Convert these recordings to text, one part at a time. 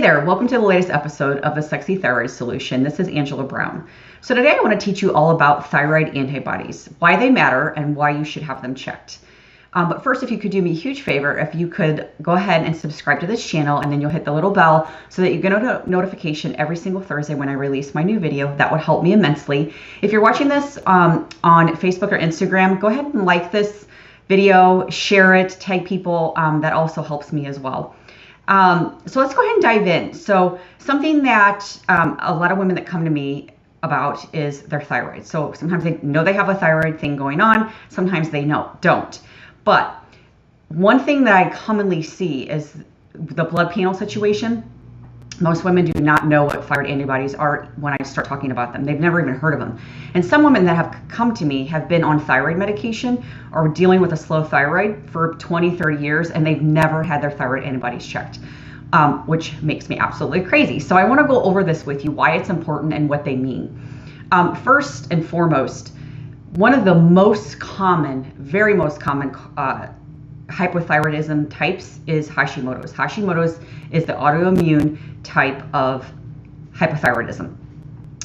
there, welcome to the latest episode of the Sexy Thyroid Solution. This is Angela Brown. So today I want to teach you all about thyroid antibodies, why they matter and why you should have them checked. But first, if you could do me a huge favor, if you could go ahead and subscribe to this channel, and then you'll hit the little bell so that you get a notification every single Thursday when I release my new video. That would help me immensely. If you're watching this on Facebook or Instagram, go ahead and like this video, share it, tag people. That also helps me as well. So let's go ahead and dive in. So something that a lot of women that come to me about is their thyroid. So sometimes they know they have a thyroid thing going on. Sometimes they don't. But one thing that I commonly see is the blood panel situation. Most women do not know what thyroid antibodies are when I start talking about them. They've never even heard of them. And some women that have come to me have been on thyroid medication or dealing with a slow thyroid for 20, 30 years, and they've never had their thyroid antibodies checked, which makes me absolutely crazy. So I want to go over this with you, why it's important and what they mean. First and foremost, one of the most common, very most common hypothyroidism types is Hashimoto's. Hashimoto's is the autoimmune type of hypothyroidism.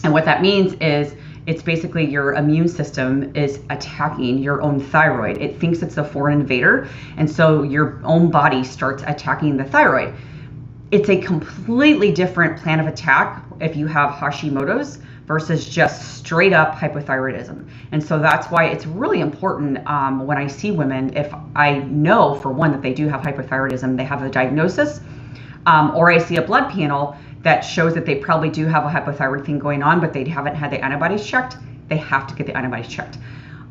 And what that means is it's basically your immune system is attacking your own thyroid. It thinks it's a foreign invader, and so your own body starts attacking the thyroid. It's a completely different plan of attack if you have Hashimoto's versus just straight up hypothyroidism. And so that's why it's really important when I see women, if I know for one that they do have hypothyroidism, they have a diagnosis, or I see a blood panel that shows that they probably do have a hypothyroid thing going on, but they haven't had the antibodies checked, they have to get the antibodies checked.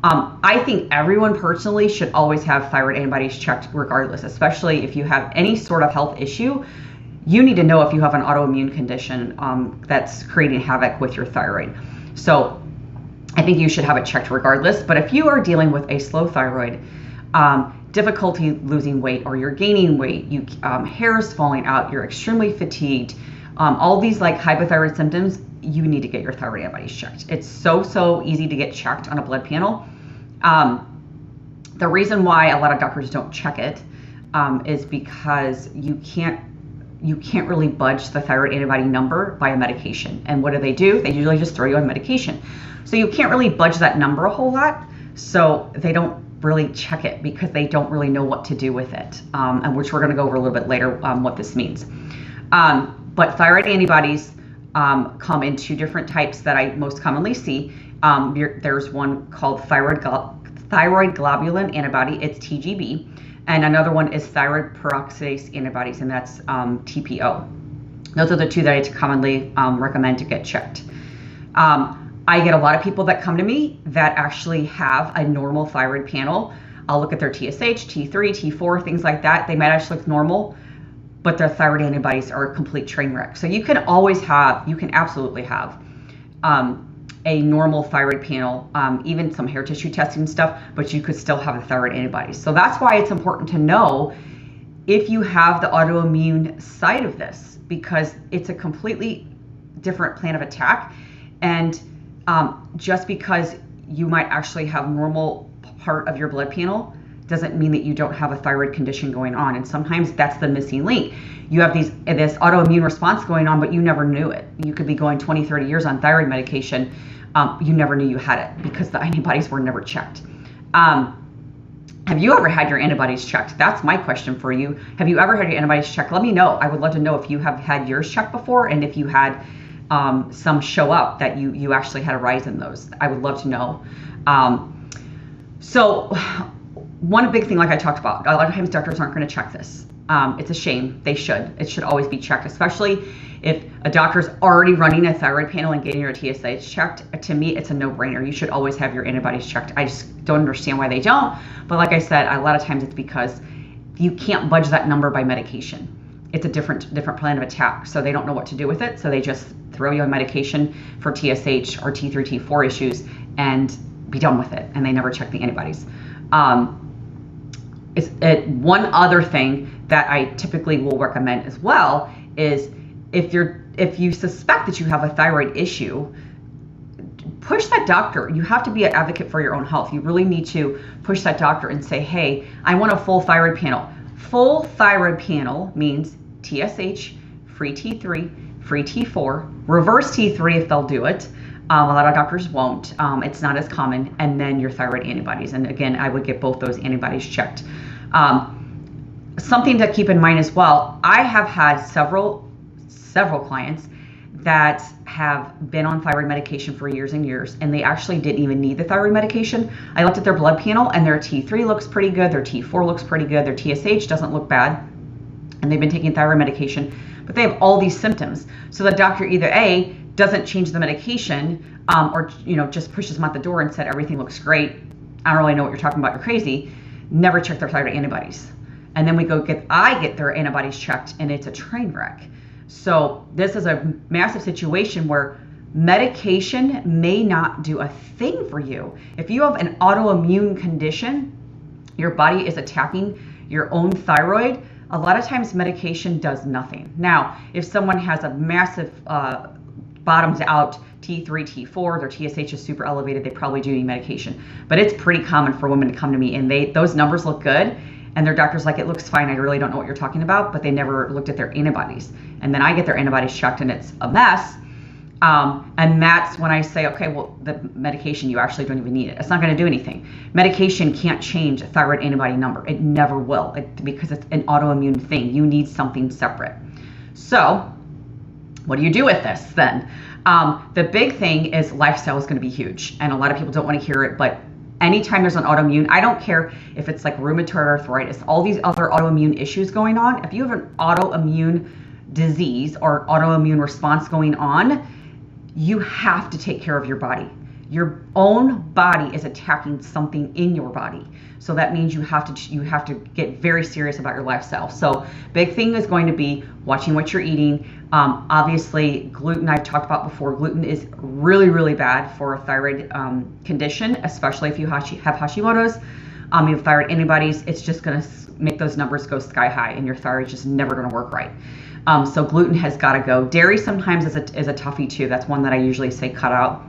I think everyone personally should always have thyroid antibodies checked regardless, especially if you have any sort of health issue. You need to know if you have an autoimmune condition that's creating havoc with your thyroid. So I think you should have it checked regardless. But if you are dealing with a slow thyroid, difficulty losing weight, or you're gaining weight, hair is falling out, you're extremely fatigued, all these like hypothyroid symptoms, you need to get your thyroid antibodies checked. It's so easy to get checked on a blood panel. The reason why a lot of doctors don't check it is because you can't really budge the thyroid antibody number by a medication. And what do? They usually just throw you on medication. So you can't really budge that number a whole lot. So they don't really check it because they don't really know what to do with it, and which we're going to go over a little bit later what this means. But thyroid antibodies come in two different types that I most commonly see. There's one called thyroid globulin antibody, it's TGB. And another one is thyroid peroxidase antibodies, and that's TPO. Those are the two that I commonly recommend to get checked. I get a lot of people that come to me that actually have a normal thyroid panel. I'll look at their TSH, T3, T4, things like that. They might actually look normal, but their thyroid antibodies are a complete train wreck. So you can absolutely have a normal thyroid panel, even some hair tissue testing stuff, but you could still have the thyroid antibodies. So that's why it's important to know if you have the autoimmune side of this, because it's a completely different plan of attack. And just because you might actually have normal part of your blood panel doesn't mean that you don't have a thyroid condition going on. And sometimes that's the missing link. You have this autoimmune response going on, but you never knew it. You could be going 20, 30 years on thyroid medication. You never knew you had it because the antibodies were never checked. Have you ever had your antibodies checked? That's my question for you. Have you ever had your antibodies checked? Let me know. I would love to know if you have had yours checked before, and if you had some show up that you actually had a rise in those. I would love to know. So one big thing, like I talked about, a lot of times doctors aren't going to check this. It's a shame. They should. It should always be checked, especially if a doctor's already running a thyroid panel and getting your TSH checked. To me, it's a no-brainer. You should always have your antibodies checked. I just don't understand why they don't. But like I said, a lot of times it's because you can't budge that number by medication. It's a different plan of attack. So they don't know what to do with it. So they just throw you on medication for TSH or T3, T4 issues and be done with it. And they never check the antibodies. One other thing that I typically will recommend as well is if you suspect that you have a thyroid issue, push that doctor. You have to be an advocate for your own health. You really need to push that doctor and say, hey, I want a full thyroid panel. Full thyroid panel means TSH, free T3, free T4, reverse T3 if they'll do it. A lot of doctors won't. It's not as common. And then your thyroid antibodies. And again, I would get both those antibodies checked. Something to keep in mind as well, I have had several clients that have been on thyroid medication for years and years, and they actually didn't even need the thyroid medication. I looked at their blood panel and their T3 looks pretty good, their T4 looks pretty good, their TSH doesn't look bad, and they've been taking thyroid medication, but they have all these symptoms. So the doctor either A, doesn't change the medication, or just pushes them out the door and said everything looks great, I don't really know what you're talking about, you're crazy, never check their thyroid antibodies. And then I get their antibodies checked and it's a train wreck. So this is a massive situation where medication may not do a thing for you. If you have an autoimmune condition, your body is attacking your own thyroid, a lot of times medication does nothing. Now, if someone has a massive bottoms out T3, T4, their TSH is super elevated, they probably do need medication. But it's pretty common for women to come to me and those numbers look good, and their doctor's like, it looks fine, I really don't know what you're talking about, but they never looked at their antibodies. And then I get their antibodies checked and it's a mess. And that's when I say, okay, well, the medication, you actually don't even need it. It's not going to do anything. Medication can't change a thyroid antibody number. It never will, because it's an autoimmune thing. You need something separate. So what do you do with this then? The big thing is lifestyle is going to be huge. And a lot of people don't want to hear it, but anytime there's an autoimmune, I don't care if it's like rheumatoid arthritis, all these other autoimmune issues going on. If you have an autoimmune disease or autoimmune response going on, you have to take care of your body. Your own body is attacking something in your body. So that means you have to get very serious about your lifestyle. So big thing is going to be watching what you're eating. Obviously, gluten, I've talked about before, gluten is really, really bad for a thyroid condition, especially if you have Hashimotos. You have thyroid antibodies, it's just going to make those numbers go sky high and your thyroid's just never going to work right. So gluten has got to go. Dairy sometimes is a toughie too. That's one that I usually say cut out.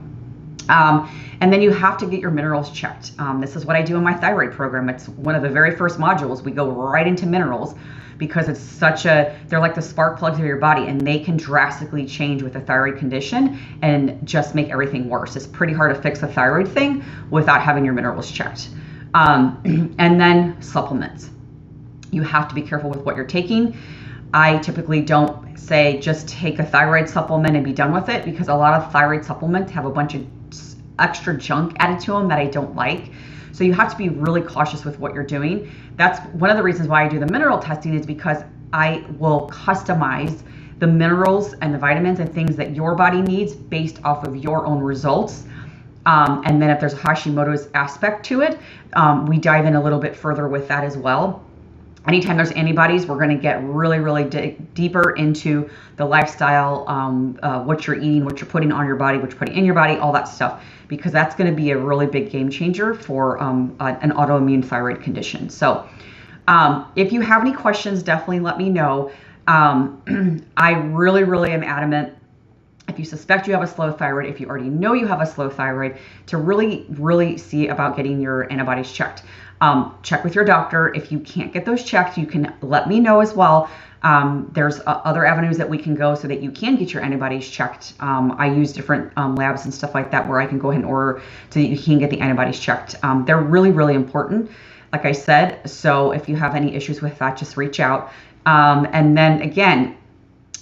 And then you have to get your minerals checked. This is what I do in my thyroid program. It's one of the very first modules. We go right into minerals because they're like the spark plugs of your body, and they can drastically change with a thyroid condition and just make everything worse. It's pretty hard to fix a thyroid thing without having your minerals checked. And then supplements. You have to be careful with what you're taking. I typically don't say just take a thyroid supplement and be done with it, because a lot of thyroid supplements have a bunch of extra junk added to them that I don't like. So you have to be really cautious with what you're doing. That's one of the reasons why I do the mineral testing, is because I will customize the minerals and the vitamins and things that your body needs based off of your own results. And then if there's a Hashimoto's aspect to it, we dive in a little bit further with that as well. Anytime there's antibodies, we're going to get really, really deeper into the lifestyle, what you're eating, what you're putting on your body, what you're putting in your body, all that stuff, because that's going to be a really big game changer for an autoimmune thyroid condition. So if you have any questions, definitely let me know. I really, really am adamant, if you suspect you have a slow thyroid, if you already know you have a slow thyroid, to really, really see about getting your antibodies checked. Check with your doctor. If you can't get those checked, you can let me know as well. There's other avenues that we can go so that you can get your antibodies checked. I use different labs and stuff like that where I can go ahead and order so that you can get the antibodies checked. They're really, really important, like I said. So if you have any issues with that, just reach out. And then again,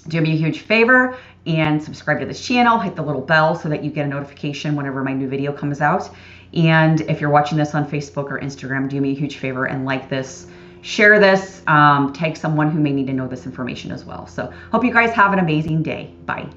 do me a huge favor and subscribe to this channel, hit the little bell so that you get a notification whenever my new video comes out. And if you're watching this on Facebook or Instagram, do me a huge favor and like this, share this, tag someone who may need to know this information as well. So hope you guys have an amazing day. Bye.